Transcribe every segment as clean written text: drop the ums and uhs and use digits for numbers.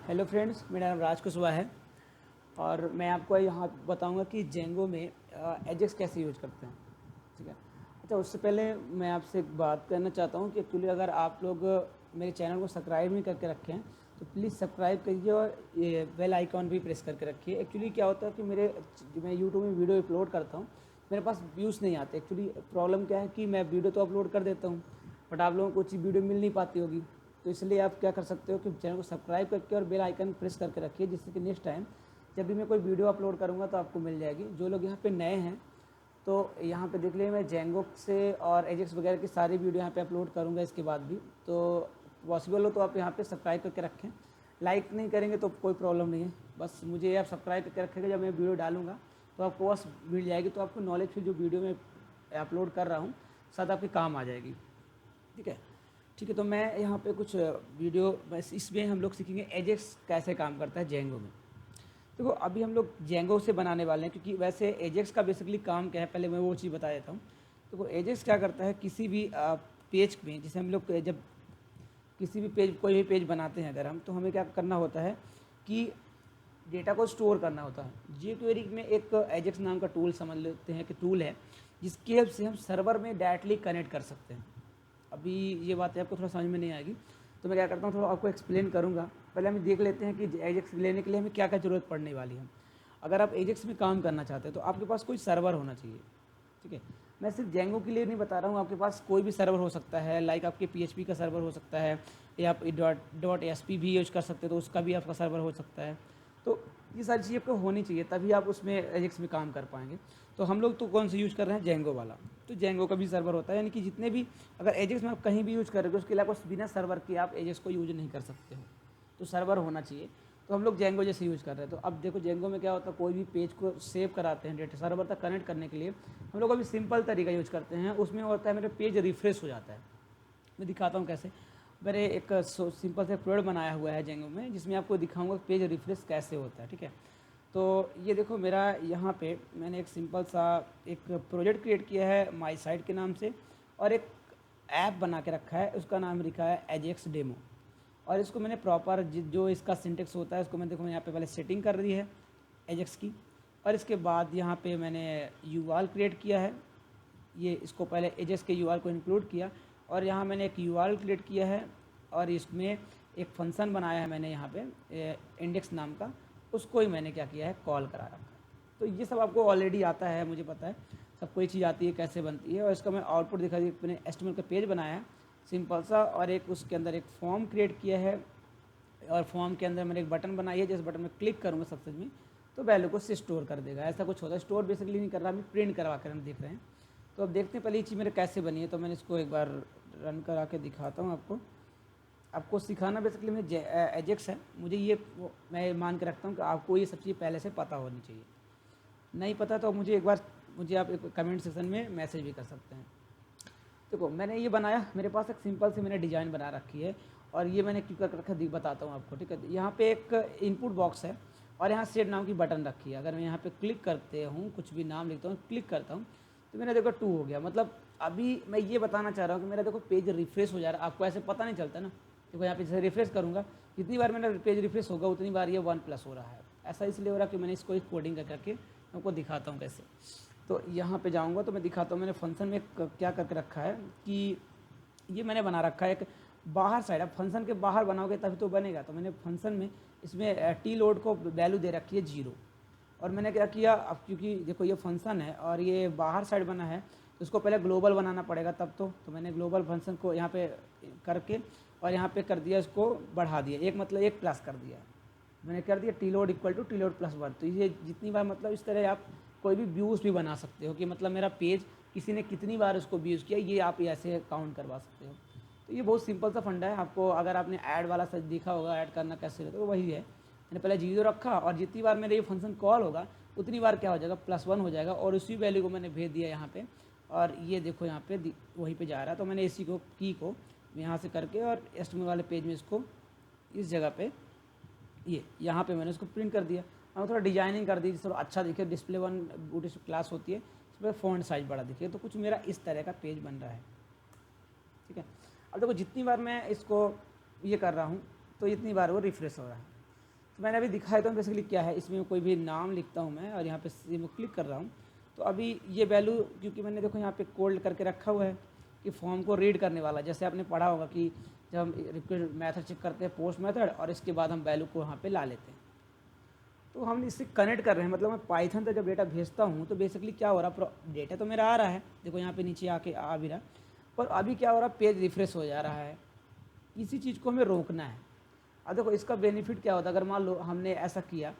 Hello friends, मेरा नाम राज कुशवाहा है और मैं आपको यहाँ बताऊंगा कि जेंगो में एजेक्स कैसे यूज करते हैं। ठीक है। अच्छा, उससे पहले मैं आपसे एक बात करना चाहता हूँ कि एक्चुअली अगर आप लोग मेरे चैनल को सब्सक्राइब नहीं करके रखे हैं तो प्लीज़ सब्सक्राइब करिए और ये बेल आइकॉन भी प्रेस करके रखिए। एक्चुअली क्या होता है कि मैं यूट्यूब में वीडियो अपलोड करता हूँ, मेरे पास व्यूज़ नहीं आते। एक्चुअली प्रॉब्लम क्या है कि मैं वीडियो तो अपलोड कर देता हूँ बट आप लोगों को कुछ वीडियो मिल नहीं पाती होगी। तो इसलिए आप क्या कर सकते हो कि चैनल को सब्सक्राइब करके और बेल आइकन प्रेस करके रखिए, जिससे कि नेक्स्ट टाइम जब भी मैं कोई वीडियो अपलोड करूँगा तो आपको मिल जाएगी। जो लोग यहाँ पे नए हैं तो यहाँ पे देख लीजिए, मैं जेंगो से और एजेक्स वगैरह की सारी वीडियो यहाँ पे अपलोड करूँगा इसके बाद भी। तो पॉसिबल हो तो आप यहाँ पे सब्सक्राइब करके रखें। लाइक नहीं करेंगे तो कोई प्रॉब्लम नहीं है, बस मुझे आप सब्सक्राइब करके रखेंगे। जब मैं वीडियो डालूंगा तो आपको बस मिल जाएगी, तो आपको नॉलेज फिर जो वीडियो में अपलोड कर रहा हूँ शायद आपके काम आ जाएगी। ठीक है। ठीक है, तो मैं यहाँ पे कुछ वीडियो, बस इसमें हम लोग सीखेंगे एजेक्स कैसे काम करता है जेंगो में। देखो, अभी हम लोग जेंगो से बनाने वाले हैं, क्योंकि वैसे एजेक्स का बेसिकली काम क्या है पहले मैं वो चीज़ बता देता हूँ। तो वो एजेक्स क्या करता है, किसी भी पेज में, जैसे हम लोग जब किसी भी पेज, कोई भी पेज बनाते हैं अगर हम, तो हमें क्या करना होता है कि डेटा को स्टोर करना होता है। जी क्वेरी में एक एजेक्स नाम का टूल समझ लेते हैं कि टूल है, जिसकी हेल्प से हम सर्वर में डायरेक्टली कनेक्ट कर सकते हैं। अभी ये बातें आपको थोड़ा समझ में नहीं आएगी, तो मैं क्या करता हूँ थोड़ा आपको एक्सप्लेन करूँगा। पहले हम देख लेते हैं कि एजेक्स लेने के लिए हमें क्या क्या ज़रूरत पड़ने वाली है। अगर आप एजेक्स में काम करना चाहते हैं तो आपके पास कोई सर्वर होना चाहिए। ठीक है। मैं सिर्फ जेंगो के लिए नहीं बता रहा हूँ, आपके पास कोई भी सर्वर हो सकता है। लाइक आपके PHP का सर्वर हो सकता है, या आप डॉट एस पी भी यूज कर सकते हो, तो उसका भी आपका सर्वर हो सकता है। तो ये सारी चीज़ें आपको होनी चाहिए, तभी आप उसमें एजेक्स में काम कर पाएंगे। तो हम लोग तो कौन सा यूज़ कर रहे हैं, जेंगो वाला। तो जेंगो का भी सर्वर होता है, यानी कि जितने भी, अगर एजेक्स में आप कहीं भी यूज़ कर रहे हो उसके अलावा बिना सर्वर के आप एजेक्स को यूज नहीं कर सकते हो, तो सर्वर होना चाहिए। तो हम लोग जेंगो जैसे यूज़ कर रहे हैं। तो अब देखो, जेंगो में क्या होता है, कोई भी पेज को सेव कराते हैं डेटा सर्वर तक कनेक्ट करने के लिए हम लोग अभी सिंपल तरीका यूज करते हैं। उसमें होता है, मेरा पेज रिफ्रेश हो जाता है। मैं दिखाता हूँ कैसे। मैंने एक सिंपल से प्रोडक्ट बनाया हुआ है जेंगो में, जिसमें आपको दिखाऊंगा पेज रिफ्रेश कैसे होता है। ठीक है। तो ये देखो, मेरा यहाँ पे मैंने एक सिंपल सा एक प्रोजेक्ट क्रिएट किया है माई साइट के नाम से, और एक ऐप बना के रखा है, उसका नाम लिखा है एजेक्स डेमो। और इसको मैंने प्रॉपर जो इसका सिंटेक्स होता है उसको मैं देखो, मैं यहाँ पे पहले सेटिंग कर दी है एजेक्स की। और इसके बाद यहाँ पे मैंने यूआरएल क्रिएट किया है। ये इसको पहले एजेक्स के यूआरएल को इंक्लूड किया, और यहाँ मैंने एक यूआरएल क्रिएट किया है, और इसमें एक फंक्शन बनाया है मैंने यहाँ पे इंडेक्स नाम का, उसको ही मैंने क्या किया है, कॉल करा रखा है। तो ये सब आपको ऑलरेडी आता है, मुझे पता है सबको ये चीज़ आती है कैसे बनती है। और इसका मैं आउटपुट दिखा दी, मैंने एचटीएमएल का पेज बनाया है सिंपल सा, और एक उसके अंदर एक फॉर्म क्रिएट किया है, और फॉर्म के अंदर मैंने एक बटन बनाई है, जिस बटन में क्लिक करूँगा सबसे में तो वैल्यू को स्टोर कर देगा। ऐसा कुछ होता है, स्टोर बेसिकली नहीं कर रहा, मैं प्रिंट करवा कर हम देख रहे हैं। तो अब देखते हैं पहले ये चीज़ मेरे कैसे बनी है। तो मैंने इसको एक बार रन करा के दिखाता हूँ आपको। आपको सिखाना बेसिकली में एजेक्स है, मुझे ये मैं मान के रखता हूँ कि आपको ये सब चीज़ पहले से पता होनी चाहिए। नहीं पता तो मुझे एक बार, मुझे आप एक कमेंट सेक्शन में मैसेज भी कर सकते हैं। देखो, मैंने ये बनाया, मेरे पास एक सिंपल से मैंने डिज़ाइन बना रखी है, और ये मैंने क्यों कर रखा बताता हूँ आपको। ठीक है। यहाँ पे एक इनपुट बॉक्स है, और यहाँ सेट नाम की बटन रखी है। अगर मैं यहाँ पे क्लिक करते हूँ, कुछ भी नाम लिखता हूँ, क्लिक करता हूँ, तो मेरा देखो 2 हो गया। मतलब अभी मैं ये बताना चाह रहा हूँ कि मेरा देखो पेज रिफ्रेश हो जा रहा है। आपको ऐसे पता नहीं चलता ना। देखो यहाँ पे जैसे रिफ्रेश करूँगा, जितनी बार मेरा पेज रिफ्रेश होगा उतनी बार ये 1+ हो रहा है। ऐसा इसलिए हो रहा है कि मैंने इसको एक कोडिंग करके आपको दिखाता हूँ कैसे। तो यहाँ पे जाऊँगा तो मैं दिखाता हूँ, मैंने फंक्शन में क्या करके रखा है कि ये मैंने बना रखा है एक बाहर साइड। अब फंक्शन के बाहर बनाओगे तभी तो बनेगा। तो मैंने फंक्शन में इसमें टी लोड को वैल्यू दे रखी है 0। और मैंने क्या किया, अब क्योंकि देखो ये फंक्शन है और ये बाहर साइड बना है, तो इसको पहले ग्लोबल बनाना पड़ेगा तब तो मैंने ग्लोबल फंक्शन को यहाँ पे करके और यहाँ पे कर दिया, इसको बढ़ा दिया, एक मतलब 1+ कर दिया। मैंने कर दिया T load equal to T load +1। तो ये जितनी बार, मतलब इस तरह आप कोई भी व्यूज़ भी बना सकते हो कि मतलब मेरा पेज किसी ने कितनी बार उसको व्यूज़ किया, ये आप ऐसे काउंट करवा सकते हो। तो ये बहुत सिंपल सा फंडा है। आपको अगर आपने ऐड वाला सच देखा होगा, ऐड करना कैसे रहता है, तो वही है। मैंने पहले 0 रखा, और जितनी बार मेरा ये फंक्शन कॉल होगा उतनी बार क्या हो जाएगा, +1 हो जाएगा, और उसी वैल्यू को मैंने भेज दिया यहाँ पे। और ये देखो यहाँ पे वहीं पे जा रहा है। तो मैंने इसी को की को यहाँ से करके और एस्टिमेट वाले पेज में इसको इस जगह पे, ये यहाँ पे मैंने इसको प्रिंट कर दिया। और थोड़ा डिजाइनिंग कर दी थोड़ा अच्छा दिखे। display1 बूट क्लास होती है, इसमें फ़ॉन्ट साइज़ बड़ा दिखे। तो कुछ मेरा इस तरह का पेज बन रहा है। ठीक है। अब देखो, जितनी बार मैं इसको ये कर रहा हूँ तो इतनी बार वो रिफ्रेश हो रहा है। तो मैंने अभी दिखाया था बेसिकली क्या है, इसमें कोई भी नाम लिखता हूँ मैं और यहाँ पे सेव क्लिक कर रहा हूँ। तो अभी ये वैल्यू क्योंकि मैंने देखो यहाँ पे कोल्ड करके रखा हुआ है कि फॉर्म को रीड करने वाला, जैसे आपने पढ़ा होगा कि जब हम रिक्वेस्ट मेथड चेक करते हैं पोस्ट मेथड और इसके बाद हम वैल्यू को वहाँ पे ला लेते हैं। तो हम इससे कनेक्ट कर रहे हैं, मतलब मैं पाइथन तक जब डेटा भेजता हूँ तो बेसिकली क्या हो रहा, डेटा तो मेरा आ रहा है, देखो यहाँ पे नीचे आके आ भी रहा, पर अभी क्या हो रहा, पेज रिफ्रेश हो जा रहा है। इसी चीज़ को हमें रोकना है। अब देखो इसका बेनिफिट क्या होता है, अगर मान लो हमने ऐसा किया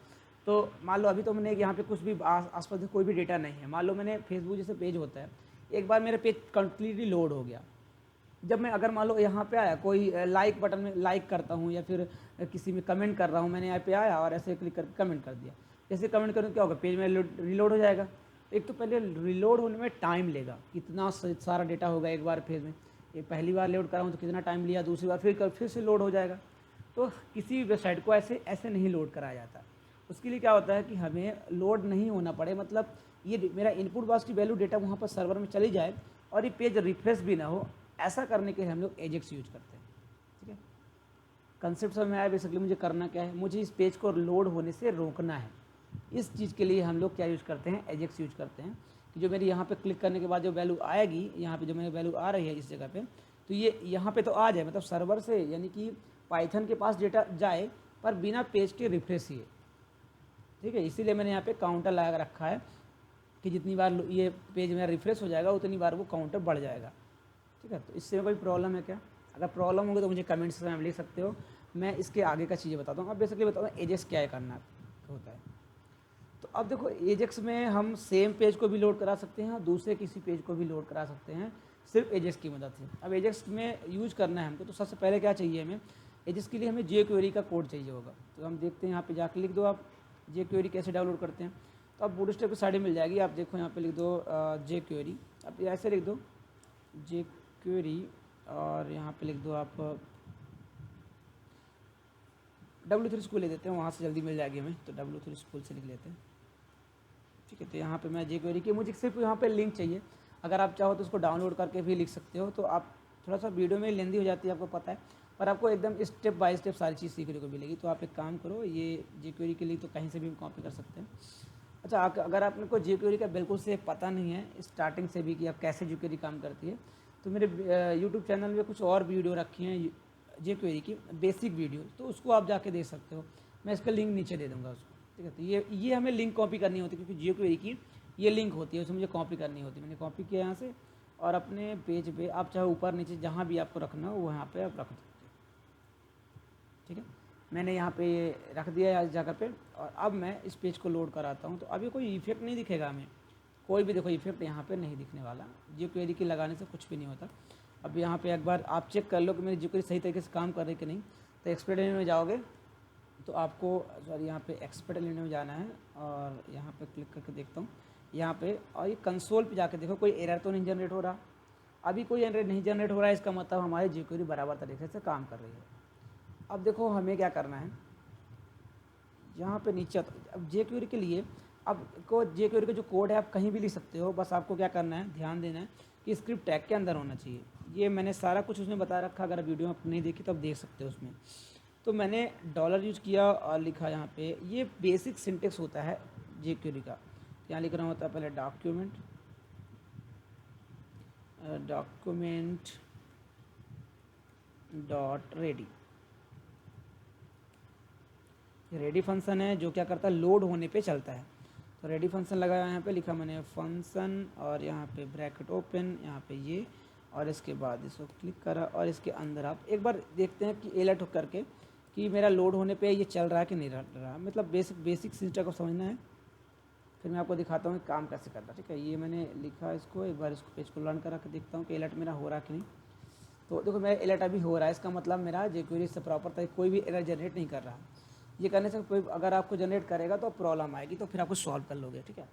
तो मान लो अभी तो मैंने यहाँ पे कुछ भी आसपास कोई भी डेटा नहीं है, मान लो मैंने फेसबुक जैसे पेज होता है, एक बार मेरा पेज कंप्लीटली लोड हो गया, जब मैं अगर मान लो यहाँ पे आया कोई लाइक बटन में लाइक करता हूँ या फिर किसी में कमेंट कर रहा हूँ, मैंने यहाँ पे आया और ऐसे क्लिक करके कमेंट कर दिया, जैसे कमेंट करूँ क्या होगा, पेज में रिलोड हो जाएगा। एक तो पहले रिलोड होने में टाइम लेगा, कितना सारा डेटा होगा एक बार पेज में, ये पहली बार लोड कराऊँ तो कितना टाइम लिया, दूसरी बार फिर से लोड हो जाएगा। तो किसी वेबसाइट को ऐसे नहीं लोड कराया जाता। उसके लिए क्या होता है कि हमें लोड नहीं होना पड़े, मतलब ये मेरा इनपुट बॉक्स की वैल्यू डेटा वहाँ पर सर्वर में चली जाए और ये पेज रिफ्रेश भी ना हो, ऐसा करने के लिए हम लोग एजेक्स यूज करते हैं। ठीक है, कंसेप्ट समझ में आया। बेसिकली मुझे करना क्या है, मुझे इस पेज को लोड होने से रोकना है। इस चीज़ के लिए हम लोग क्या यूज़ करते हैं, एजेक्स यूज करते हैं कि जो मेरी यहाँ पे क्लिक करने के बाद जो वैल्यू आएगी, यहाँ पे जो मेरी वैल्यू आ रही है इस जगह पे, तो ये यहाँ पे तो आ जाए, मतलब सर्वर से यानी कि पाइथन के पास डेटा जाए पर बिना पेज के रिफ्रेश ही है। ठीक है, इसीलिए मैंने यहाँ पे काउंटर लगा रखा है कि जितनी बार ये पेज मेरा रिफ्रेश हो जाएगा उतनी बार वो काउंटर बढ़ जाएगा। ठीक है, तो इससे कोई प्रॉब्लम है क्या? अगर प्रॉब्लम होगी तो मुझे कमेंट्स में लिख सकते हो, मैं इसके आगे का चीज़ें बताता हूँ। अब बेसिकली बताता हूँ एजेक्स क्या करना होता है। तो अब देखो एजेक्स में हम सेम पेज को भी लोड करा सकते हैं और दूसरे किसी पेज को भी लोड करा सकते हैं सिर्फ एजेक्स की मदद से। अब एजेक्स में यूज करना है हमको, तो सबसे पहले क्या चाहिए हमें, एजेक्स के लिए हमें jQuery का कोड चाहिए होगा। तो हम देखते हैं, यहाँ पे जाके लिख दो आप jQuery कैसे डाउनलोड करते हैं। तो आप बूटस्ट्रैप की साइड मिल जाएगी, आप देखो यहाँ पे लिख दो jQuery, आप ऐसे लिख दो jQuery और यहाँ पे लिख दो आप W3 स्कूल ले देते हैं, वहाँ से जल्दी मिल जाएगी हमें, तो W3 स्कूल से लिख लेते हैं। ठीक है, तो यहाँ पे मैं jQuery की, मुझे सिर्फ यहाँ पे लिंक चाहिए, अगर आप चाहो तो उसको डाउनलोड करके भी लिख सकते हो। तो आप थोड़ा सा वीडियो में लेंदी हो जाती है, आपको पता है, पर आपको एकदम स्टेप बाय स्टेप सारी चीज़ सीखने को मिलेगी। तो आप एक काम करो, ये jQuery के लिए तो कहीं से भी कॉपी कर सकते हैं। अच्छा, अगर आपने को jQuery का बिल्कुल से पता नहीं है स्टार्टिंग से भी कि आप कैसे jQuery काम करती है, तो मेरे यूट्यूब चैनल में कुछ और वीडियो रखी हैं jQuery की बेसिक वीडियो, तो उसको आप जाके देख सकते हो, मैं इसका लिंक नीचे दे दूँगा उसको। ठीक है, तो ये हमें लिंक कॉपी करनी होती है, क्योंकि jQuery की ये लिंक होती है, उसमें मुझे कॉपी करनी होती है। मैंने कॉपी किया यहाँ से और अपने पेज पे आप चाहे ऊपर नीचे जहाँ भी आपको रखना हो वहाँ पे आप रख दो। ठीक है, मैंने यहाँ पे ये रख दिया है इस जगह पे, और अब मैं इस पेज को लोड कराता हूँ। तो अभी कोई इफेक्ट नहीं दिखेगा हमें, कोई भी देखो इफेक्ट यहाँ पे नहीं दिखने वाला, jQuery की लगाने से कुछ भी नहीं होता। अब यहाँ पे एक बार आप चेक कर लो कि मेरी jQuery सही तरीके से काम कर रही कि नहीं। तो एक्सपर्ट एलिमेंट में जाओगे तो आपको सॉरी यहाँ पे एक्सपर्ट एलिमेंट में जाना है और यहाँ पे क्लिक करके देखता हूँ यहाँ पे, और ये कंसोल पे जाके देखो कोई एरर तो नहीं जनरेट हो रहा। अभी कोई एरर नहीं जनरेट हो रहा है, इसका मतलब हमारी jQuery बराबर तरीके से काम कर रही है। अब देखो हमें क्या करना है, यहाँ पे नीचे अब jQuery के लिए, अब को jQuery का जो कोड है आप कहीं भी लिख सकते हो, बस आपको क्या करना है, ध्यान देना है कि स्क्रिप्ट टैग के अंदर होना चाहिए। ये मैंने सारा कुछ उसमें बता रखा, अगर वीडियो आप नहीं देखी तो आप देख सकते हो उसमें। तो मैंने डॉलर यूज़ किया और लिखा यहाँ पे, ये बेसिक सिंटेक्स होता है jQuery का। यहाँ लिख रहा होता है पहले document dot ready, ready function है जो क्या करता है, लोड होने पे चलता है। तो रेडी फंक्शन लगाया, यहाँ पे लिखा मैंने फंक्शन और यहाँ पे ब्रैकेट ओपन, यहाँ पे ये, और इसके बाद इसको क्लिक करा और इसके अंदर आप एक बार देखते हैं कि अलर्ट करके कि मेरा लोड होने पे ये चल रहा है कि नहीं रहा, मतलब बेसिक सिस्टम को समझना है। फिर मैं आपको दिखाता हूँ काम कैसे करना। ठीक है, ये मैंने लिखा इसको, एक बार इसको पेज को लर्न करा के देखता हूँ कि अलर्ट मेरा हो रहा कि नहीं। तो देखो मेरा अलर्ट अभी हो रहा है, इसका मतलब मेरा jQuery से प्रॉपर तरीके कोई भी एरर जनरेट नहीं कर रहा। ये करने से कोई अगर आपको जनरेट करेगा तो प्रॉब्लम आएगी, तो फिर आपको सॉल्व कर लोगे। ठीक है,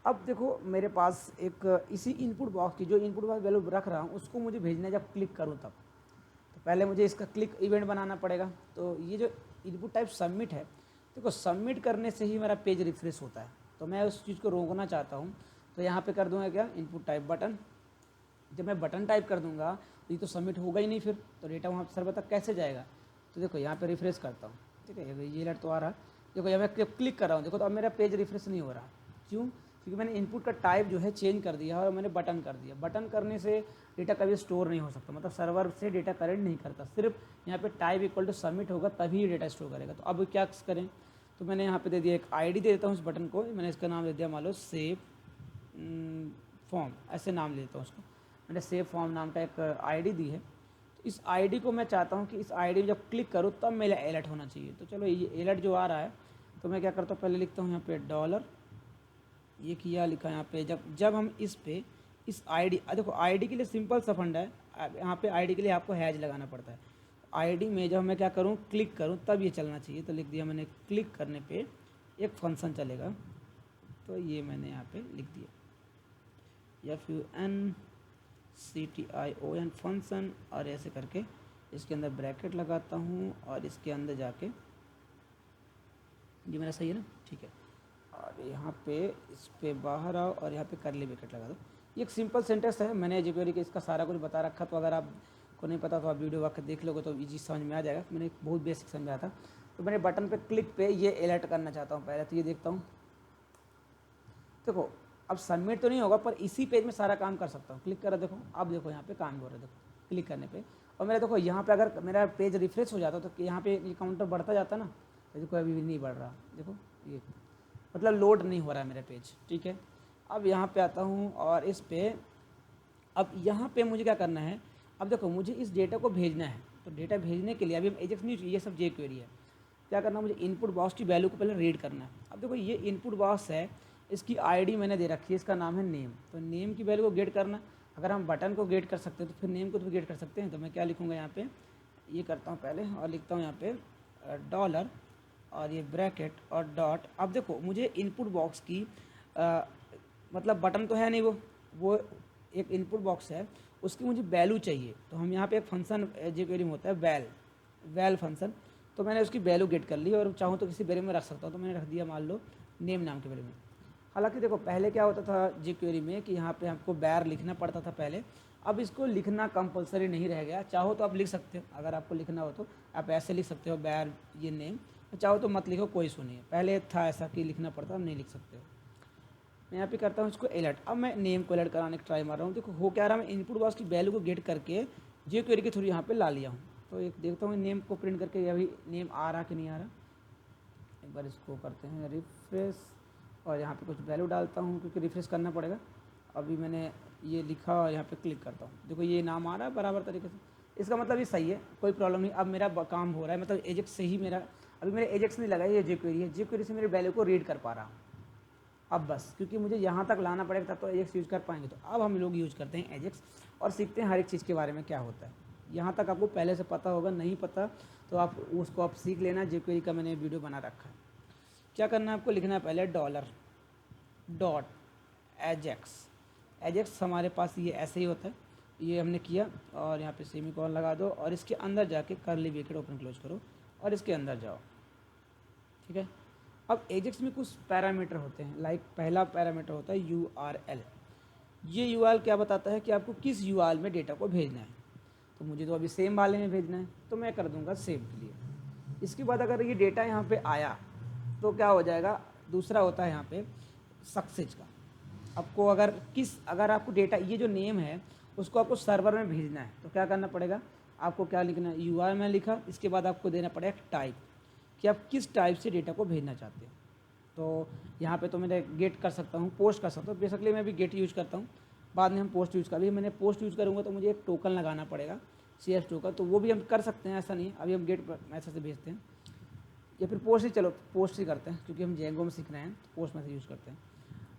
अब देखो मेरे पास एक इसी इनपुट बॉक्स की, जो इनपुट बॉक्स वैल्यू रख रहा हूँ उसको मुझे भेजना है जब क्लिक करूँ तब। तो पहले मुझे इसका क्लिक इवेंट बनाना पड़ेगा। तो ये जो इनपुट टाइप सबमिट है, देखो सबमिट करने से ही मेरा पेज रिफ्रेश होता है, तो मैं उस चीज़ को रोकना चाहता हूँ। तो यहाँ पे कर दूँगा क्या, इनपुट टाइप बटन। जब मैं बटन टाइप कर दूँगा तो ये तो सबमिट होगा ही नहीं, फिर तो डेटा वहाँ सर्वर तक कैसे जाएगा। तो देखो यहाँ पे रिफ्रेश करता हूँ, ठीक है, ये एलर्ट तो आ रहा है। देखो जब मैं क्लिक कर रहा हूँ, देखो तो अब मेरा पेज रिफ्रेश नहीं हो रहा। क्यों? क्योंकि मैंने इनपुट का टाइप जो है चेंज कर दिया और मैंने बटन कर दिया। बटन करने से डेटा कभी स्टोर नहीं हो सकता, मतलब सर्वर से डेटा करेक्ट नहीं करता, सिर्फ यहाँ पे टाइप इक्वल टू सबमिट होगा तभी डेटा स्टोर करेगा। तो अब क्या करें, तो मैंने यहाँ पे दे दिया एक आईडी दे देता हूँ इस बटन को, मैंने इसका नाम दे दिया मान लो सेव फॉर्म, ऐसे नाम ले देता हूँ उसको। मैंने सेव फॉर्म नाम का एक आईडी दी है। तो इस आईडी को मैं चाहता हूँ कि इस आईडी में जब क्लिक करूँ तब मेरा अलर्ट होना चाहिए। तो चलो ये अलर्ट जो आ रहा है, तो मैं क्या करता हूँ, पहले लिखता हूँ यहाँ पे डॉलर, ये किया लिखा यहाँ पे, जब हम इस पे इस आईडी, देखो आईडी के लिए सिंपल सा फंडा है, यहाँ पे आईडी के लिए आपको हैज लगाना पड़ता है। आईडी में जब मैं क्या करूँ, क्लिक करूँ तब ये चलना चाहिए। तो लिख दिया मैंने, क्लिक करने पे एक फंक्शन चलेगा, तो ये मैंने यहाँ पे लिख दिया FUNCTION फंक्शन, और ऐसे करके इसके अंदर ब्रैकेट लगाता हूँ और इसके अंदर जाके, ये मेरा सही है ना, ठीक है। और यहाँ पे इस पे बाहर आओ और यहाँ पे करली ब्रैकेट लगा दो। ये एक सिंपल सेंटेंस है, मैंने jQuery के इसका सारा कुछ बता रखा, तो अगर आपको नहीं पता तो आप वीडियो वक्त देख लोगे तो इजी समझ में आ जाएगा। मैंने बहुत बेसिक समझाया था। तो मैंने बटन पे क्लिक पे ये अलर्ट करना चाहता हूँ पहले, तो ये देखता हूँ, देखो अब सबमिट तो नहीं होगा पर इसी पेज में सारा काम कर सकता हूँ। क्लिक करा, देखो अब देखो यहाँ पे काम हो रहा है, देखो क्लिक करने पे। और मेरा देखो यहाँ पे अगर मेरा पेज रिफ्रेश हो जाता तो यहाँ पे ये काउंटर बढ़ता जाता ना, तो देखो अभी भी नहीं बढ़ रहा, देखो ये मतलब लोड नहीं हो रहा है मेरा पेज, ठीक है। अब यहाँ पे आता हूँ और इस पे, अब यहाँ पे मुझे क्या करना है, अब देखो मुझे इस डेटा को भेजना है। तो डेटा भेजने के लिए अभी हम एजेक्स नहीं, ये सब jQuery है। क्या करना है, मुझे इनपुट बॉक्स की वैल्यू को पहले रीड करना है। अब देखो ये इनपुट बॉक्स है, इसकी आईडी मैंने दे रखी है, इसका नाम है नेम। तो नेम की वैल्यू को गेट करना, अगर हम बटन को गेट कर सकते हैं तो फिर नेम को तो गेट कर सकते हैं। तो मैं क्या लिखूँगा यहाँ पे, ये करता हूँ पहले और लिखता हूँ यहाँ पे डॉलर और ये ब्रैकेट और डॉट। अब देखो मुझे इनपुट बॉक्स की मतलब बटन तो है नहीं, वो एक इनपुट बॉक्स है, उसकी मुझे वैल्यू चाहिए। तो हम यहाँ पे एक फंक्शन jQuery में होता है वैल फंक्शन, तो मैंने उसकी वैल्यू गेट कर ली और चाहूँ तो किसी वैल्यू में रख सकता हूँ। तो मैंने रख दिया मान लो नेम नाम के वैल्यू में। हालांकि देखो पहले क्या होता था jQuery में कि यहाँ पे हमको बैर लिखना पड़ता था पहले, अब इसको लिखना कंपलसरी नहीं रह गया। चाहो तो आप लिख सकते हो, अगर आपको लिखना हो तो आप ऐसे लिख सकते हो बैर ये नेम, चाहो तो मत लिखो, कोई सुनिए। पहले था ऐसा कि लिखना पड़ता, अब नहीं लिख सकते हो। मैं यहाँ पे करता हूँ इसको अलर्ट। अब मैं नेम को अलर्ट कराने की ट्राई मार रहा हूँ। देखो हो क्या रहा, मैं इनपुट बॉक्स की वैल्यू को गेट करके jQuery के थ्रू यहाँ पे ला लिया हूँ। तो एक देखता हूँ नेम को प्रिंट करके अभी नेम आ रहा कि नहीं आ रहा। एक बार इसको करते हैं रिफ्रेश और यहाँ पे कुछ वैल्यू डालता हूँ क्योंकि रिफ्रेश करना पड़ेगा। अभी मैंने ये लिखा और यहाँ पे क्लिक करता हूँ, देखो ये नाम आ रहा है बराबर तरीके से। इसका मतलब ये सही है, कोई प्रॉब्लम नहीं। अब मेरा काम हो रहा है, मतलब एजेक्स से ही मेरा, अभी मेरे एजेक्स नहीं लगा, ये jQuery है, jQuery से मेरे वैल्यू को रीड कर पा रहा हूँ। अब बस क्योंकि मुझे यहाँ तक लाना पड़ेगा तब तो एजेक्स यूज़ कर पाएंगे। तो अब हम लोग यूज़ करते हैं एजेक्स और सीखते हैं हर एक चीज़ के बारे में क्या होता है। यहाँ तक आपको पहले से पता होगा, नहीं पता तो आप उसको आप सीख लेना। jQuery का मैंने वीडियो बना रखा है। क्या करना है आपको, लिखना है पहले डॉलर डॉट एजेक्स हमारे पास ये ऐसे ही होता है, ये हमने किया और यहाँ पे सेमीकोलन लगा दो और इसके अंदर जाके करली ब्रैकेट ओपन क्लोज करो और इसके अंदर जाओ, ठीक है। अब एजेक्स में कुछ पैरामीटर होते हैं, लाइक पहला पैरामीटर होता है URL। ये URL क्या बताता है कि आपको किस URL में डेटा को भेजना है। तो मुझे तो अभी सेम वाले में भेजना है, तो मैं कर दूंगा सेव के लिए। इसके बाद अगर ये डेटा यहाँ पे आया तो क्या हो जाएगा, दूसरा होता है यहाँ पे सक्सेस का। आपको अगर आपको डेटा, ये जो नेम है उसको आपको सर्वर में भेजना है तो क्या करना पड़ेगा, आपको क्या लिखना है, URL में लिखा, इसके बाद आपको देना पड़ेगा टाइप कि आप किस टाइप से डेटा को भेजना चाहते हैं। तो यहाँ पे तो मैं गेट कर सकता हूँ, पोस्ट कर सकता हूँ। बेसिकली मैं भी गेट यूज़ करता हूँ, बाद में हम पोस्ट यूज़ कर, मैंने पोस्ट यूज़ करूँगा तो मुझे एक टोकन लगाना पड़ेगा, CS टोकन, तो वो भी हम कर सकते हैं, ऐसा नहीं है। अभी हम गेट मैसेज से भेजते हैं या फिर पोस्ट ही, चलो पोस्ट ही करते हैं क्योंकि हम Django में सीख रहे हैं, तो पोस्ट मैसेज यूज़ करते हैं।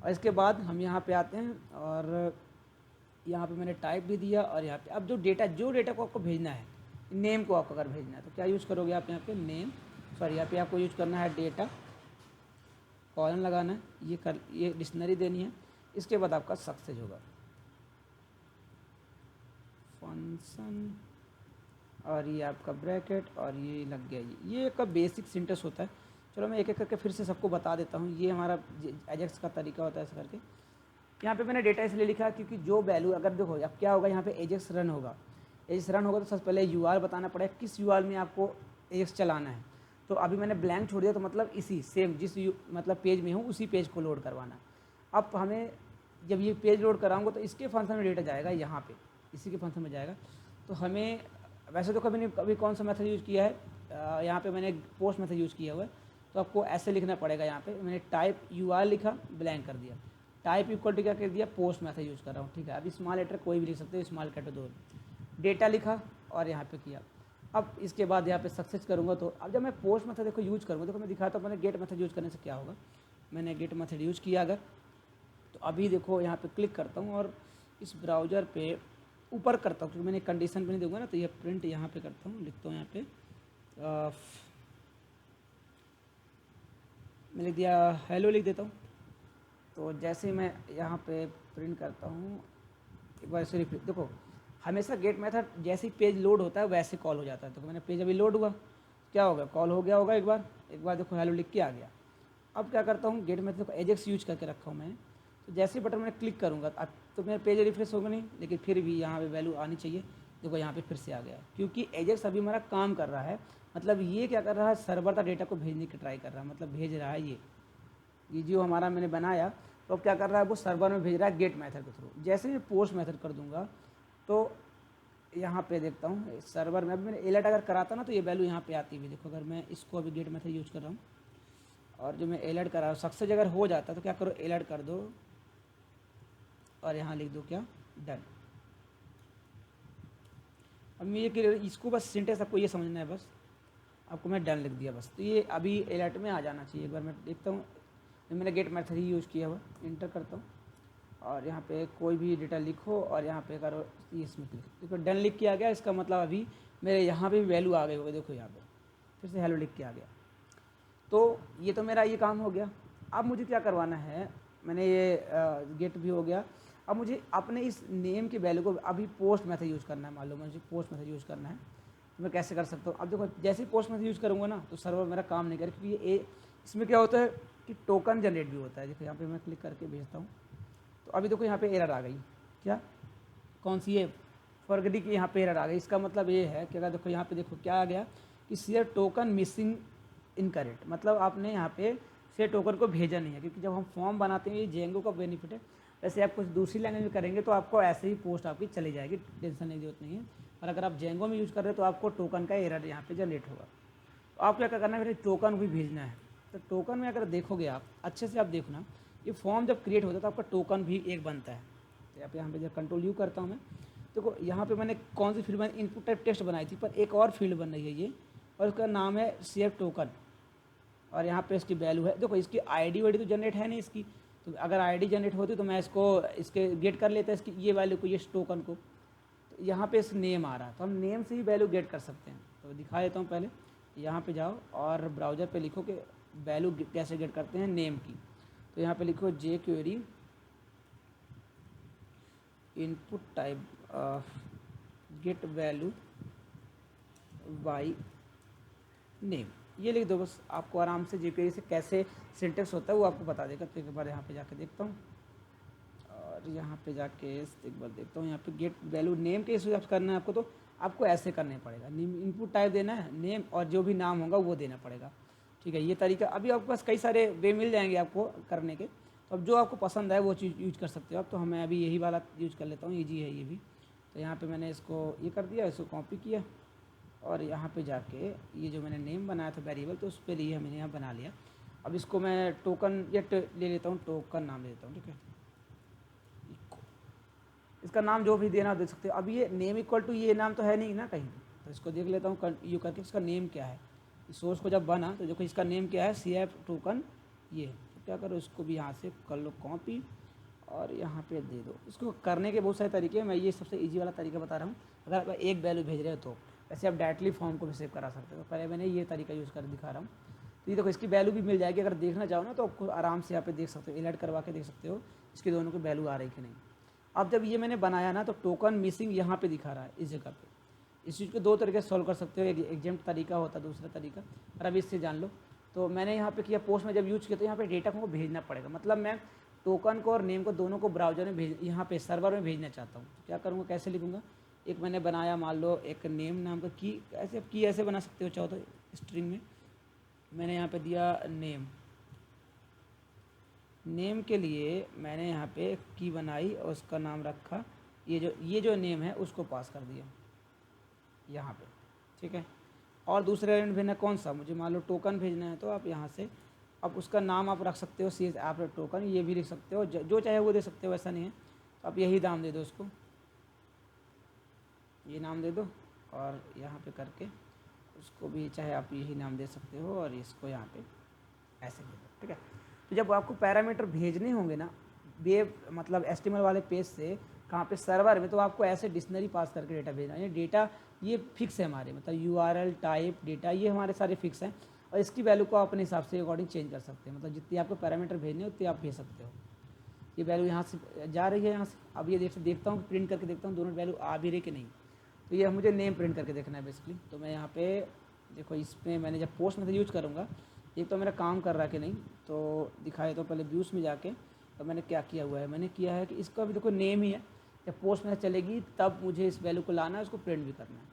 और इसके बाद हम यहाँ पे आते हैं और यहाँ पे मैंने टाइप भी दिया और यहाँ पे अब जो डेटा को आपको भेजना है, नेम को आपको अगर भेजना है तो क्या यूज़ करोगे आप, यहाँ पे नेम, सॉरी यहाँ पे आपको यूज़ करना है डेटा, कॉलन लगाना है, ये डिक्शनरी देनी है। इसके बाद आपका सक्सेस होगा फंक्शन और ये आपका ब्रैकेट और ये लग गया। ये एक बेसिक सिंटेक्स होता है। चलो मैं एक एक करके फिर से सबको बता देता हूँ। ये हमारा एजेक्स का तरीका होता है ऐसा करके। यहाँ पे मैंने डेटा इसलिए लिखा क्योंकि जो वैल्यू, अगर देखो अब क्या होगा, यहाँ पे एजेक्स रन होगा। एजेक्स रन होगा तो सबसे पहले URL बताना पड़ेगा किस URL में आपको एजेक्स चलाना है। तो अभी मैंने ब्लैंक छोड़ दिया, तो मतलब इसी सेम मतलब पेज में हूँ उसी पेज को लोड करवाना। अब हमें जब ये पेज लोड कराऊंगा तो इसके फंक्शन में डेटा जाएगा यहाँ पे, इसी के फंक्शन में जाएगा। तो हमें वैसे तो कभी कौन सा मेथड यूज़ किया है, यहाँ पे मैंने पोस्ट मेथड यूज़ किया हुआ है। तो आपको ऐसे लिखना पड़ेगा, यहाँ पे मैंने टाइप UR लिखा, ब्लैंक कर दिया, टाइप इक्वल टू क्या कर दिया, पोस्ट मेथड यूज़ कर रहा हूँ, ठीक है। अभी स्मॉल लेटर कोई भी लिख सकते हो, स्मॉल कैपिटल दो, डेटा लिखा और यहाँ पे किया। अब इसके बाद यहाँ पे सक्सेस करूँगा, तो अब जब मैं पोस्ट मेथड देखो यूज़ करूँगा, देखो मैं दिखाता हूँ मैंने गेट मेथड यूज़ करने से क्या होगा। मैंने गेट मेथड यूज़ किया अगर, तो अभी देखो यहाँ पे क्लिक करता हूँ और इस ब्राउज़र पे ऊपर करता हूँ, क्योंकि मैंने कंडीशन पे नहीं दूंगा ना, तो ये प्रिंट यहाँ पे करता हूँ, लिखता हूँ यहाँ पे मैं लिख दिया हेलो, लिख देता हूँ। तो जैसे ही मैं यहाँ पे प्रिंट करता हूँ, एक बार से देखो हमेशा गेट मेथड जैसे ही पेज लोड होता है वैसे कॉल हो जाता है। तो मैंने पेज अभी लोड हुआ, क्या होगा, कॉल हो गया होगा एक बार देखो हेलो लिख के आ गया। अब क्या करता हूँ, गेट मेथड को एजेक्स यूज करके रखा हूँ मैंने। तो जैसे ही बटन मैंने क्लिक करूँगा तो मेरा पेज रिफ्रेश होगा नहीं, लेकिन फिर भी यहाँ पे वैल्यू आनी चाहिए। देखो यहाँ पे फिर से आ गया, क्योंकि एजेक्स अभी हमारा काम कर रहा है। मतलब ये क्या कर रहा है, सर्वर का डेटा को भेजने की ट्राई कर रहा है, मतलब भेज रहा है ये जो हमारा मैंने बनाया। तो अब क्या कर रहा है, वो सर्वर में भेज रहा है गेट मेथड के थ्रू। जैसे ही पोस्ट मेथड कर दूंगा तो यहाँ पे देखता हूँ सर्वर में, अभी मैंने एलर्ट अगर कराता ना तो ये वैल्यू यहाँ पे आती हुई। देखो अगर मैं इसको अभी गेट मेथड यूज़ कर रहा हूँ और जो मैं एलर्ट करा सक्सेस अगर हो जाता है तो क्या करो, एलर्ट कर दो और यहाँ लिख दो क्या, डन। अब मैं ये इसको बस सिंटेक्स आपको ये समझना है, बस आपको मैं डन लिख दिया बस। तो ये अभी एलर्ट में आ जाना चाहिए। एक बार मैं देखता हूँ, मैंने गेट मेथड ही यूज़ किया हुआ, इंटर करता हूँ और यहाँ पे कोई भी डेटा लिखो और यहाँ पे करो इसमें क्लिक, देखो डन लिख के आ गया। इसका मतलब अभी मेरे यहाँ पे भी वैल्यू आ गई होगी, देखो यहाँ पे फिर से हेलो लिख के आ गया। तो ये तो मेरा ये काम हो गया। अब मुझे क्या करवाना है, मैंने ये गेट भी हो गया। अब मुझे अपने इस नेम की वैल्यू को अभी पोस्ट मेथड यूज़ करना है, मालूम है मुझे पोस्ट मेथड यूज़ करना है। तो मैं कैसे कर सकता हूँ, अब देखो जैसे ही पोस्ट मेथड यूज़ करूँगा ना तो सर्वर मेरा काम नहीं करे, क्योंकि ये इसमें क्या होता है कि टोकन जनरेट भी होता है। देखो यहाँ पे मैं क्लिक करके भेजता हूँ, तो अभी देखो यहाँ पे एरर आ गई, क्या कौन सी, ये फॉरगेटिंग की यहाँ पे एरर आ गई। इसका मतलब ये है कि अगर देखो यहाँ पे देखो क्या आ गया कि शेयर टोकन मिसिंग इनकरेक्ट, मतलब आपने यहाँ पे शेयर टोकन को भेजा नहीं है। क्योंकि जब हम फॉर्म बनाते हैं, ये जेंगो का बेनिफिट है। वैसे आप कुछ दूसरी लैंग्वेज में करेंगे तो आपको ऐसे ही पोस्ट आपकी चली जाएगी, टेंशन नहीं जरूरत नहीं है। और अगर आप जेंगो में यूज़ कर रहे हो तो आपको टोकन का एरर यहाँ पे जनरेट होगा। तो आपको क्या करना है, फिर टोकन भी भेजना है। तो टोकन में अगर देखोगे आप अच्छे से, आप देखना ये फॉर्म जब क्रिएट होता है तो आपका टोकन भी एक बनता है। तो यहाँ पे जब कंट्रोल यू करता हूँ मैं, देखो यहाँ पे मैंने कौन सी फील्ड, मैंने इनपुट टाइप टेस्ट बनाई थी, पर एक और फील्ड बन रही है ये, और उसका नाम है शेयर टोकन। और यहाँ पे इसकी वैल्यू है, देखो इसकी आईडी वाईडी तो जनरेट है नहीं इसकी। तो अगर आईडी जनरेट होती तो मैं इसको इसके गेट कर लेता इसकी ये वैल्यू को, ये टोकन को। तो यहाँ पे इस नेम आ रहा है, तो हम नेम से ही वैल्यू गेट कर सकते हैं। तो दिखा देता हूँ, पहले यहाँ पे जाओ और ब्राउज़र पे लिखो कि वैल्यू कैसे गेट करते हैं नेम की। तो यहाँ पे लिखो jQuery input type get value by name, ये लिख दो बस। आपको आराम से jQuery से कैसे सिंटेक्स होता है वो आपको बता देगा। तो एक बार यहाँ पे जाके देखता हूँ और यहाँ पे जाके एक बार देखता हूँ, यहाँ पे गेट वैल्यू नेम के हिसाब से करना है आपको। तो आपको ऐसे करने पड़ेगा, इनपुट टाइप देना है नेम, और जो भी नाम होगा वो देना पड़ेगा, ठीक है। ये तरीका अभी आपके पास कई सारे वे मिल जाएंगे आपको करने के। तो अब जो आपको पसंद है वो चीज़ यूज कर सकते हो आप। तो हमें अभी यही वाला यूज कर लेता हूँ, ईजी है ये भी। तो यहाँ पे मैंने इसको ये कर दिया, इसको कॉपी किया और यहाँ पे जाके ये जो मैंने नेम बनाया था वेरिएबल, तो उस पर लिए मैंने यहाँ बना लिया। अब इसको मैं टोकन ले लेता हूँ, टोकन नाम ले लेता हूँ, ठीक है। इसका नाम जो भी देना दे सकते हो। अब ये नेम इक्वल टू ये नाम तो है नहीं ना कहीं, तो इसको देख लेता हूँ यू करके इसका नेम क्या है। सोर्स को जब बना तो देखो इसका नेम क्या है, CF टोकन ये। तो क्या करो, इसको भी यहाँ से कर लो कॉपी और यहाँ पे दे दो। इसको करने के बहुत सारे तरीके हैं, मैं ये सबसे इजी वाला तरीका बता रहा हूँ। अगर आप एक वैल्यू भेज रहे हो तो वैसे आप डायरेक्टली फॉर्म को भी सेव करा सकते हो। पहले मैंने ये तरीका यूज़ कर दिखा रहा हूँ। तो ये देखो इसकी वैल्यू भी मिल जाएगी। अगर देखना चाहो ना तो आपको आराम से यहाँ पे देख सकते हो, एलर्ट करवा के देख सकते हो इसकी दोनों की वैल्यू आ रही कि नहीं। अब जब ये मैंने बनाया ना तो टोकन मिसिंग यहाँ पे दिखा रहा है इस जगह पे। इस चीज़ को दो तरीके से सॉल्व कर सकते हो, एक एग्जाम्प्ट तरीका होता है, दूसरा तरीका, और अभी इससे जान लो। तो मैंने यहाँ पे किया, पोस्ट में जब यूज़ किया तो यहाँ पे डेटा को भेजना पड़ेगा। मतलब मैं टोकन को और नेम को दोनों को ब्राउजर में भेज, यहाँ पे सर्वर में भेजना चाहता हूँ। तो क्या करूँगा, कैसे लिखूँगा, एक मैंने बनाया मान लो एक नेम नाम का की, ऐसे की ऐसे बना सकते हो चाहो तो स्ट्रिंग में, मैंने यहाँ पे दिया नेम। नेम के लिए मैंने यहाँ पे की बनाई और उसका नाम रखा, ये जो नेम है उसको पास कर दिया यहाँ पे, ठीक है। और दूसरे एलिमेंट भेजना कौन सा, मुझे मान लो टोकन भेजना है, तो आप यहाँ से अब उसका नाम आप रख सकते हो, सी आप टोकन ये भी लिख सकते हो, जो चाहे वो दे सकते हो, ऐसा नहीं है। तो आप यही नाम दे दो उसको, ये नाम दे दो, और यहाँ पे करके उसको भी चाहे आप यही नाम दे सकते हो, और इसको यहाँ पे ऐसे दे दो, ठीक है। तो जब आपको पैरामीटर भेजने होंगे ना वेब मतलब एचटीएमएल वाले पेज से कहाँ पे सर्वर में, तो आपको ऐसे डिक्शनरी पास करके डेटा भेजना है। ये डेटा ये फिक्स है हमारे, मतलब यूआरएल टाइप डेटा ये हमारे सारे फिक्स हैं, और इसकी वैल्यू को आप अपने हिसाब से अकॉर्डिंग चेंज कर सकते हैं, मतलब जितनी आपको पैरामीटर भेजने उतनी आप भेज सकते हो। ये वैल्यू यहाँ से जा रही है यहाँ से, अब ये देखता हूँ प्रिंट करके देखता हूँ दोनों वैल्यू आ भी रही कि नहीं। तो ये मुझे नेम प्रिंट करके देखना है बेसिकली। तो मैं यहाँ पे देखो इसमें मैंने जब पोस्ट मेथड यूज करूँगा, एक तो मेरा काम कर रहा है कि नहीं, तो दिखाए तो पहले व्यूज़ में जाके तो मैंने क्या किया हुआ है, मैंने किया है कि इसका भी देखो नेम ही है, जब पोस्ट मेथड चलेगी तब मुझे इस वैल्यू को लाना है, उसको प्रिंट भी करना है।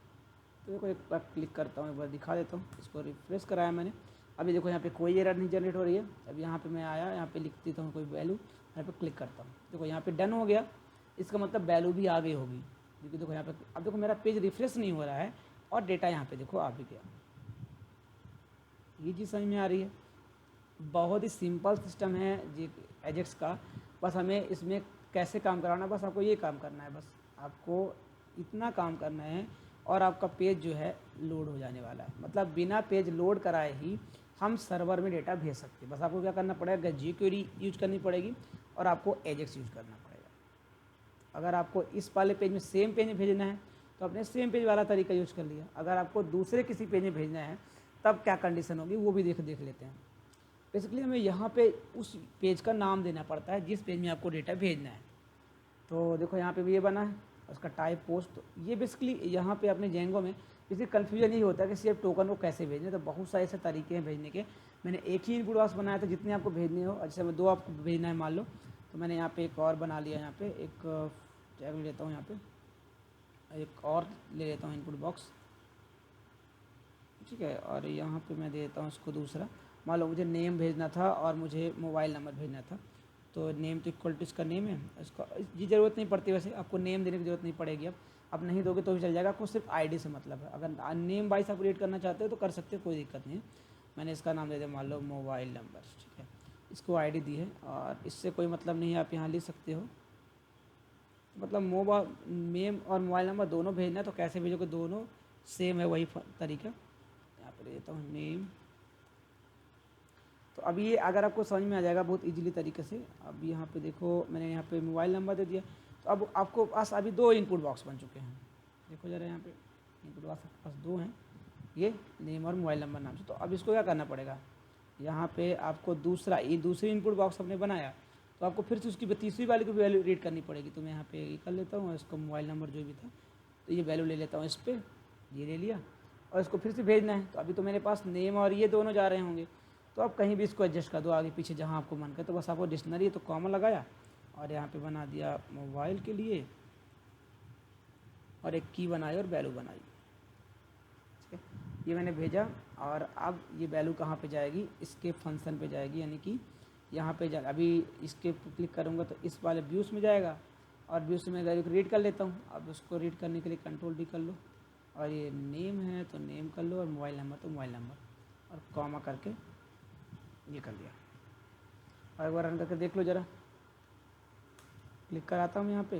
तो देखो एक बार क्लिक करता हूँ, एक बार दिखा देता हूँ, इसको रिफ्रेश कराया मैंने। अभी देखो यहाँ पे कोई एरर नहीं जनरेट हो रही है। अब यहाँ पे मैं आया, यहाँ पे लिख देता हूँ कोई वैल्यू, यहाँ पे क्लिक करता हूँ, देखो यहाँ पे डन हो गया, इसका मतलब वैल्यू भी आ गई होगी, क्योंकि देखो यहाँ पे अब देखो मेरा पेज रिफ्रेश नहीं हो रहा है और डेटा यहाँ पे देखो आ भी गया। ये चीज़ समझ में आ रही है। बहुत ही सिंपल सिस्टम है जी एजेक्स का, बस हमें इसमें कैसे काम कराना, बस आपको ये काम करना है, बस आपको इतना काम करना है और आपका पेज जो है लोड हो जाने वाला है। मतलब बिना पेज लोड कराए ही हम सर्वर में डेटा भेज सकते हैं। बस आपको क्या करना पड़ेगा, jQuery यूज करनी पड़ेगी और आपको एजेक्स यूज करना पड़ेगा। अगर आपको इस वाले पेज में सेम पेज में भेजना है तो अपने सेम पेज वाला तरीका यूज कर लिया। अगर आपको दूसरे किसी पेज में भेजना है तब क्या कंडीशन होगी वो भी देख लेते हैं। बेसिकली हमें यहाँ पे उस पेज का नाम देना पड़ता है जिस पेज में आपको डेटा भेजना है। तो देखो यहाँ पे भी ये बना है, उसका टाइप पोस्ट। तो ये बेसिकली यहाँ पे अपने जेंगो में किसी कन्फ्यूजन यही होता है कि सिर्फ टोकन को कैसे भेजने, तो बहुत सारे ऐसे तरीके हैं भेजने के। मैंने एक ही इनपुट बॉक्स बनाया था जितने आपको भेजने हो, जैसे मैं 2 आपको भेजना है मान लो, तो मैंने यहाँ पे एक और बना लिया, यहाँ पे एक टैग ले लेता हूँ, यहाँ पे एक और ले लेता हूँ इनपुट बॉक्स, ठीक है। और यहाँ पे मैं दे देता हूँ उसको दूसरा, मान लो मुझे नेम भेजना था और मुझे मोबाइल नंबर भेजना था, तो नेम तो इक्वल टू इसका नेम है, इसका ये ज़रूरत नहीं पड़ती, वैसे आपको नेम देने की ज़रूरत नहीं पड़ेगी। अब नहीं दोगे तो भी चल जाएगा, आपको सिर्फ आईडी से मतलब है। अगर नेम वाइज आप क्रिएट करना चाहते हो तो कर सकते हो, कोई दिक्कत नहीं है। मैंने इसका नाम दे दिया मान लो मोबाइल नंबर, ठीक है, इसको आईडी दी है और इससे कोई मतलब नहीं है, आप यहाँ लिख सकते हो। मतलब मोबाइल नेम और मोबाइल नंबर दोनों भेजना है तो कैसे भेजोगे, दोनों सेम है वही तरीका। यहाँ पर देता हूँ नेम। तो अब ये अगर आपको समझ में आ जाएगा बहुत इजीली तरीके से। अब यहाँ पे देखो मैंने यहाँ पे मोबाइल नंबर दे दिया, तो अब आपको पास अभी 2 इनपुट बॉक्स बन चुके हैं। देखो ज़रा यहाँ पे इनपुट बॉक्स आपके पास 2 हैं, ये नेम और मोबाइल नंबर नाम से। तो अब इसको क्या करना पड़ेगा, यहाँ पे आपको दूसरी इनपुट बॉक्स आपने बनाया तो आपको फिर से उसकी तीसरी वाली की वैल्यू रीड करनी पड़ेगी। तो मैं यहाँ पे ये कर लेता हूँ, इसका मोबाइल नंबर जो भी था तो ये वैल्यू ले लेता हूँ, इस पर ये ले लिया और इसको फिर से भेजना है। तो अभी तो मेरे पास नेम और ये दोनों जा रहे होंगे, तो आप कहीं भी इसको एडजस्ट कर दो आगे पीछे जहाँ आपको मन करे। तो बस आपको डिक्शनरी तो कॉमा लगाया और यहाँ पे बना दिया मोबाइल के लिए और एक की बनाई और वैल्यू बनाई, ठीक है। ये मैंने भेजा और अब ये वैल्यू कहाँ पे जाएगी, इसके फंक्शन पे जाएगी, यानी कि यहाँ पे जाएगा। अभी इसके क्लिक करूँगा तो इस वाले व्यूज़ में जाएगा और व्यूज़ से मैं वैल्यू को रीड कर लेता हूँ। अब उसको रीड करने के लिए कंट्रोल डी कर लो और ये नेम है तो नेम कर लो और मोबाइल नंबर तो मोबाइल नंबर और कॉमा करके ये कर दिया। और एक बार रन करके देख लो ज़रा, क्लिक कराता हूँ यहाँ पे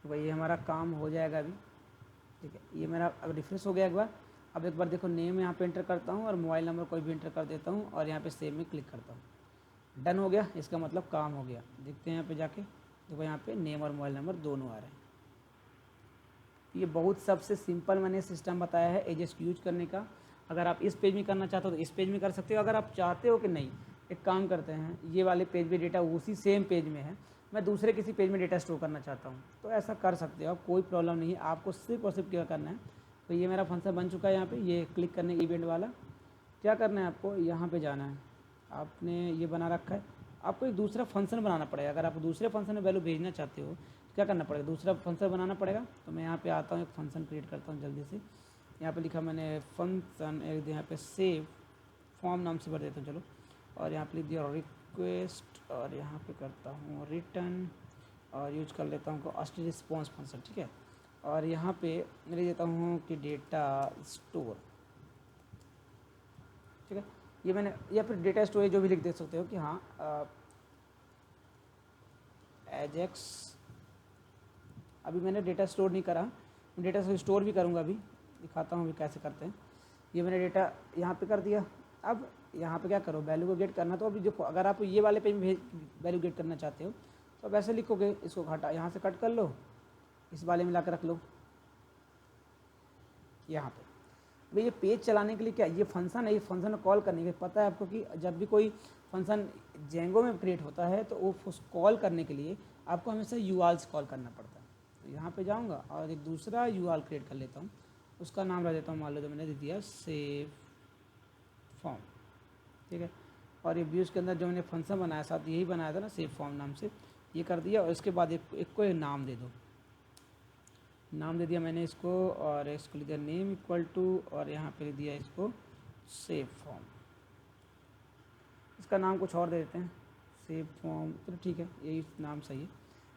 तो भाई ये हमारा काम हो जाएगा अभी, ठीक है। ये मेरा अब रिफ्रेश हो गया एक बार। अब एक बार देखो नेम यहाँ पे एंटर करता हूँ और मोबाइल नंबर कोई भी एंटर कर देता हूँ और यहाँ पे सेव में क्लिक करता हूँ। डन हो गया, इसका मतलब काम हो गया। देखते हैं यहाँ पे जाके, देखो यहाँ पे नेम और मोबाइल नंबर दोनों आ रहे हैं। ये बहुत सबसे सिंपल मैंने सिस्टम बताया है एजेक्स यूज करने का। अगर आप इस पेज में करना चाहते हो तो इस पेज में कर सकते हो। अगर आप चाहते हो कि नहीं एक काम करते हैं, ये वाले पेज में डेटा उसी सेम पेज में है, मैं दूसरे किसी पेज में डेटा स्टोर करना चाहता हूँ, तो ऐसा कर सकते हो आप, कोई प्रॉब्लम नहीं है। आपको सिर्फ और सिर्फ क्या करना है, तो ये मेरा फंक्शन बन चुका है। यहाँ पे ये क्लिक करने इवेंट वाला क्या करना है, आपको यहाँ पे जाना है। आपने ये बना रखा है, आपको एक दूसरा फंक्शन बनाना पड़ेगा। अगर आप दूसरे फंक्शन में वैल्यू भेजना चाहते हो तो क्या करना पड़ेगा, दूसरा फंक्शन बनाना पड़ेगा। तो मैं यहाँ पे आता हूँ, एक फंक्शन क्रिएट करता हूँ जल्दी से। यहाँ पे लिखा मैंने फंक्शन, एक यहाँ पे सेव फॉर्म नाम से भर देता हूँ चलो, और यहाँ पे लिख दिया रिक्वेस्ट, और यहाँ पे करता हूँ रिटर्न, और यूज कर लेता हूँ कॉस्ट रिस्पॉन्स फंक्शन, ठीक है। और यहाँ पे लिख देता हूँ कि डेटा स्टोर, ठीक है। ये मैंने, या फिर डेटा स्टोरेज जो भी लिख दे सकते हो कि हाँ एजेक्स, अभी मैंने डेटा स्टोर नहीं करा, डेटा स्टोर भी करूँगा, अभी दिखाता हूँ अभी कैसे करते हैं। ये मैंने डेटा यहाँ पे कर दिया। अब यहाँ पे क्या करो, वैल्यू को गेट करना। तो अभी देखो, अगर आप ये वाले पे वैल्यू गेट करना चाहते हो तो अब ऐसे लिखोगे, इसको घटा, यहाँ से कट कर लो, इस वाले में ला कर रख लो यहाँ पे। भाई ये पेज चलाने के लिए क्या, ये फंक्शन है, ये फंक्शन कॉल करने के, पता है आपको कि जब भी कोई फंक्शन जेंगो में क्रिएट होता है तो वो कॉल करने के लिए आपको हमेशा यूआरएल्स कॉल करना पड़ता है। तो यहाँ पे जाऊँगा और एक दूसरा यूआरएल क्रिएट कर लेता हूँ, उसका नाम रख देता हूँ, मान लो जो मैंने दे दिया सेव फॉर्म, ठीक है। और ये व्यूज़ के अंदर जो मैंने फंक्शन बनाया साथ यही बनाया था ना सेव फॉर्म नाम से, ये कर दिया। और इसके बाद एक को नाम दे दो, नाम दे दिया मैंने इसको, और इसको लिख दिया नेम इक्वल टू, और यहाँ पे लिख दिया इसको सेव फॉर्म। इसका नाम कुछ और दे देते हैं, सेव फॉर्म, चलो ठीक है, यही नाम सही है।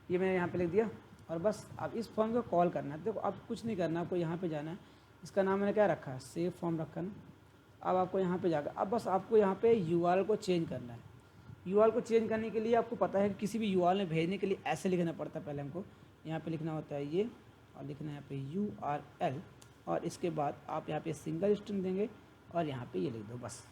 ये मैंने यहाँ पे लिख दिया, और बस अब इस फॉर्म को कॉल करना है। देखो अब कुछ नहीं करना, आपको यहाँ पे जाना है, इसका नाम मैंने क्या रखा है, सेव फॉर्म रखा ना। अब आपको यहाँ पे जाकर, अब बस आपको यहाँ पे यूआरएल को चेंज करना है। यूआरएल को चेंज करने के लिए आपको पता है कि किसी भी यूआरएल में भेजने के लिए ऐसे लिखना पड़ता है। पहले हमको यहाँ पे लिखना होता है ये, और लिखना है यहाँ पे URL, और इसके बाद आप यहाँ पे सिंगल स्ट्रिंग देंगे और यहाँ पे ये लिख दो बस।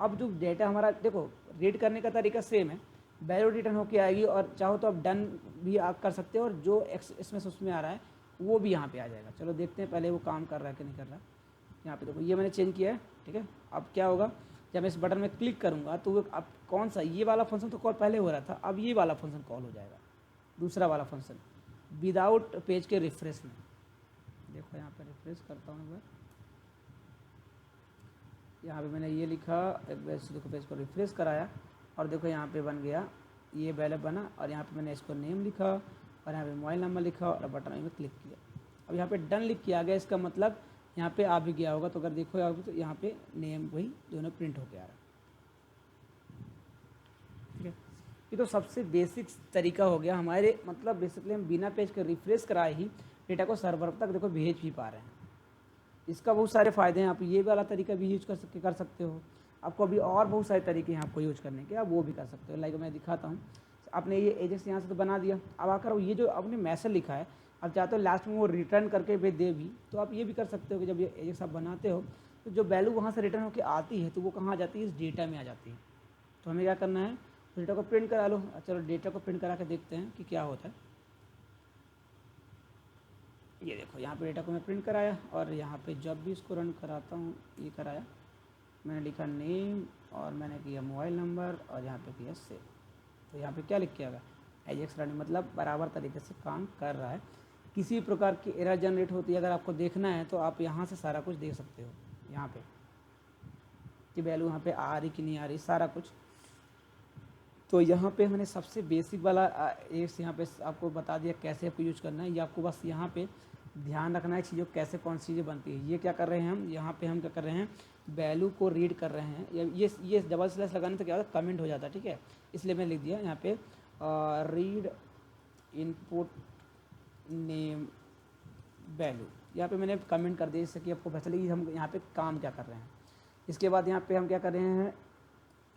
अब जो डेटा हमारा, देखो रीड करने का तरीका सेम है, वैल्यू रिटर्न होके आएगी, और चाहो तो आप डन भी आप कर सकते हो, और जो इसमें से उसमें आ रहा है वो भी यहाँ पे आ जाएगा। चलो देखते हैं पहले वो काम कर रहा है कि नहीं कर रहा। यहाँ पे देखो ये मैंने चेंज किया है, ठीक है। अब क्या होगा, जब मैं इस बटन में क्लिक करूँगा तो वो अब कौन सा, ये वाला फंक्शन तो कॉल पहले हो रहा था, अब ये वाला फंक्शन कॉल हो जाएगा, दूसरा वाला फंक्शन विदाउट पेज के रिफ्रेश में। देखो यहाँ पे रिफ्रेश करता हूँ एक बार, यहाँ पे मैंने ये लिखा, देखो पेज को रिफ्रेश कराया, और देखो यहाँ पे बन गया, ये वैल्यू बना, और यहाँ पे मैंने इसको नेम लिखा, और यहाँ पे मोबाइल नंबर लिखा, और बटन में क्लिक किया। अब यहाँ पे डन लिख किया गया, इसका मतलब यहाँ पे आ भी गया होगा। तो अगर देखो आप तो यहाँ पे नेम वही दोनों प्रिंट होके आ रहा है, ठीक है। ये तो सबसे बेसिक तरीका हो गया हमारे, मतलब बेसिकली हम बिना पेज के रिफ्रेश कराए ही डेटा को सर्वर तक देखो भेज भी पा रहे हैं। इसका बहुत सारे फ़ायदे हैं, आप ये वाला तरीका भी यूज कर सकते हो। आपको अभी और बहुत सारे तरीके हैं आपको यूज करने के, आप वो भी कर सकते हो। लाइक मैं दिखाता हूँ, आपने ये एजेक्स यहाँ से तो बना दिया, अब आकर ये जो आपने मैसेज लिखा है, अब चाहते हो लास्ट में वो रिटर्न करके भी दे भी, तो आप ये भी कर सकते हो कि जब ये एजेक्स आप बनाते हो तो जो वैल्यू वहाँ से रिटर्न होकर आती है तो वो कहाँ आ जाती है, इस डेटा में आ जाती है। तो हमें क्या करना है, डेटा को प्रिंट करा लो। चलो डेटा को प्रिंट करा के देखते हैं कि क्या होता है। ये देखो यहाँ पे डेटा को मैं प्रिंट कराया, और यहाँ पे जब भी इसको रन कराता हूँ, ये कराया, मैंने लिखा नेम, और मैंने किया मोबाइल नंबर, और यहाँ पे किया सेव। तो यहाँ पे क्या लिख के आएगा, एजेक्स रनिंग, मतलब बराबर तरीके से काम कर रहा है। किसी प्रकार की एरर जनरेट होती है, अगर आपको देखना है तो आप यहाँ से सारा कुछ देख सकते हो, यहाँ पे कि वैल्यू यहाँ पे आ रही कि नहीं आ रही, सारा कुछ। तो यहाँ पे मैंने सबसे बेसिक वाला एक यहाँ पे आपको बता दिया कैसे आपको यूज करना है। ये आपको बस यहाँ पे ध्यान रखना है चीज़ों कैसे कौन सी चीज़ें बनती है। ये क्या कर रहे हैं हम, यहाँ पे हम क्या कर रहे हैं, वैल्यू को रीड कर रहे हैं। ये डबल स्लैश लगाने से क्या होता है, कमेंट हो जाता है, ठीक है। इसलिए मैं लिख दिया यहाँ पे रीड इनपुट नेम वैल्यू, यहाँ पे मैंने कमेंट कर दिया जिससे कि आपको पता चले कि हम यहाँ पे काम क्या कर रहे हैं। इसके बाद यहाँ पे हम क्या कर रहे हैं,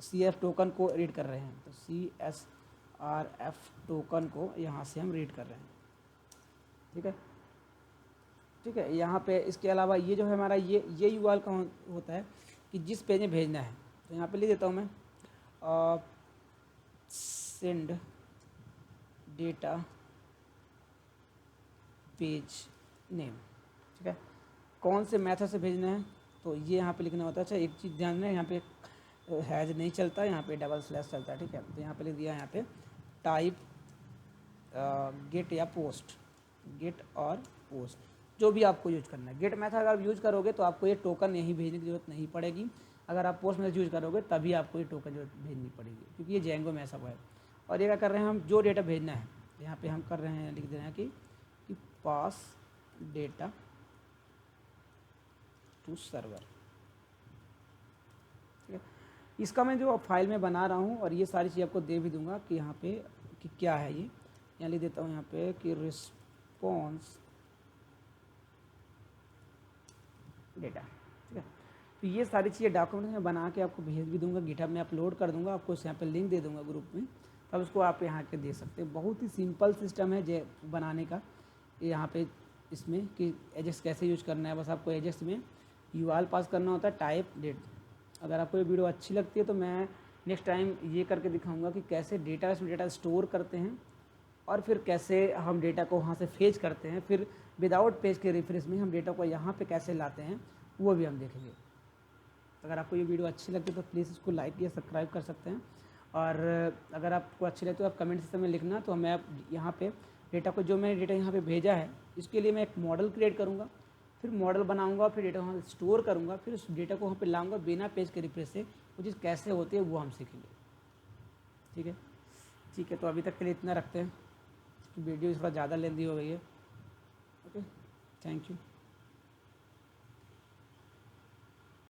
CF टोकन को रीड कर रहे हैं। तो CSRF टोकन को यहाँ से हम रीड कर रहे हैं, ठीक है, ठीक है। यहाँ पे इसके अलावा ये जो है हमारा ये यूआरएल का होता है कि जिस पेज में भेजना है। तो यहाँ पे लिख देता हूँ मैं सेंड डेटा पेज नेम, ठीक है। कौन से मेथड से भेजना है तो ये यहाँ पे लिखना होता है। अच्छा एक चीज़ ध्यान में, यहाँ पे हैज नहीं चलता, यहाँ पे डबल स्लैश चलता है, ठीक है। तो यहाँ पे लिख दिया, यहाँ पे टाइप गेट या पोस्ट, गेट और पोस्ट जो भी आपको यूज करना है। गेट मेथड अगर आप यूज करोगे तो आपको ये टोकन यहीं भेजने की जरूरत नहीं पड़ेगी। अगर आप पोस्ट मेथड यूज करोगे तभी आपको ये टोकन जरूरत भेजनी पड़ेगी, क्योंकि ये जेंगो में ऐसा है। और ये क्या कर रहे हैं हम, जो डेटा भेजना है यहाँ पे हम कर रहे हैं, लिख दे रहे हैं कि पास डेटा टू सर्वर, ठीक है। इसका मैं जो फाइल में बना रहा हूँ और ये सारी चीज़ आपको दे भी दूंगा कि यहाँ पे कि क्या है ये। यहाँ लिख देता हूँ यहाँ पे कि रिस्पॉन्स डेटा, ठीक है। तो ये सारी चीज़ें डॉक्यूमेंट में बना के आपको भेज भी दूंगा, गिटहब में अपलोड कर दूंगा, आपको यहाँ पे लिंक दे दूंगा ग्रुप में, तब उसको आप यहाँ के दे सकते हैं। बहुत ही सिंपल सिस्टम है जे बनाने का यहाँ पे इसमें कि एजेक्स कैसे यूज करना है। बस आपको एजेक्स में यूआरएल पास करना होता है, टाइप डेट। अगर आपको ये वीडियो अच्छी लगती है तो मैं नेक्स्ट टाइम ये करके दिखाऊंगा कि कैसे डेटा स्टोर करते हैं और फिर कैसे हम डेटा को वहाँ से फेच करते हैं, फिर विदाउट पेज के रिफ्रेश में हम डेटा को यहाँ पे कैसे लाते हैं, वो भी हम देखेंगे। अगर आपको ये वीडियो अच्छी लगती है तो प्लीज़ इसको लाइक या सब्सक्राइब कर सकते हैं। और अगर आपको अच्छी लगती है तो आप कमेंट सेक्शन में लिखना, तो मैं यहाँ पे डेटा को, जो मैंने डेटा यहाँ पे भेजा है, इसके लिए मैं एक मॉडल क्रिएट करूँगा, फिर मॉडल बनाऊँगा, फिर डेटा वहाँ स्टोर करूँगा, फिर उस डेटा को वहाँ पे लाऊँगा बिना पेज के रिफ्रेश से। वो चीज़ कैसे होती है वो हम सीखेंगे, ठीक है। ठीक है, तो अभी तक के लिए इतना रखते हैं, वीडियो थोड़ा ज़्यादा लेंदी हो गई है। Okay, thank you.